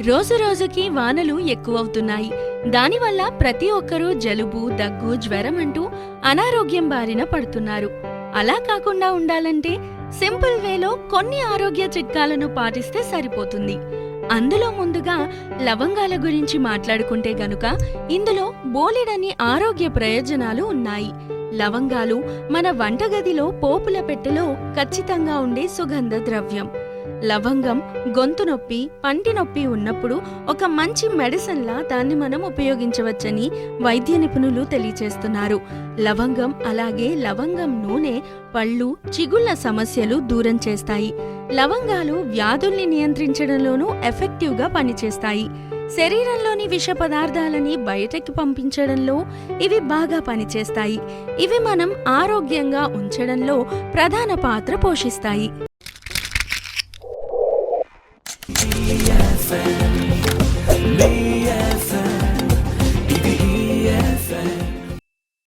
రోజురోజుకి వానలు ఎక్కువవుతున్నాయి. దానివల్ల ప్రతి ఒక్కరూ జలుబు, దగ్గు, జ్వరం అంటూ అనారోగ్యం బారిన పడుతున్నారు. అలా కాకుండా ఉండాలంటే సింపుల్ వేలో కొన్ని ఆరోగ్య చిట్కాలను పాటిస్తే సరిపోతుంది. అందులో ముందుగా లవంగాల గురించి మాట్లాడుకుంటే గనుక ఇందులో బోలెడన్ని ఆరోగ్య ప్రయోజనాలు ఉన్నాయి. లవంగాలు మన వంటగదిలో పోపుల పెట్టెలో ఖచ్చితంగా ఉండే సుగంధ ద్రవ్యం. లవంగం గొంతు నొప్పి, పంటి నొప్పి ఉన్నప్పుడు ఒక మంచి మెడిసిన్లా దాన్ని మనం ఉపయోగించవచ్చని వైద్య నిపుణులు తెలియచేస్తున్నారు. లవంగం అలాగే లవంగం నూనె పళ్ళు, చిగుళ్ల సమస్యలు దూరం చేస్తాయి. లవంగాలు వ్యాధుల్ని నియంత్రించడంలోనూ ఎఫెక్టివ్గా పనిచేస్తాయి. శరీరంలోని విష పదార్థాలని బయటకి పంపించడంలో ఇవి బాగా పనిచేస్తాయి. ఇవి మనం ఆరోగ్యంగా ఉంచడంలో ప్రధాన పాత్ర పోషిస్తాయి. BFM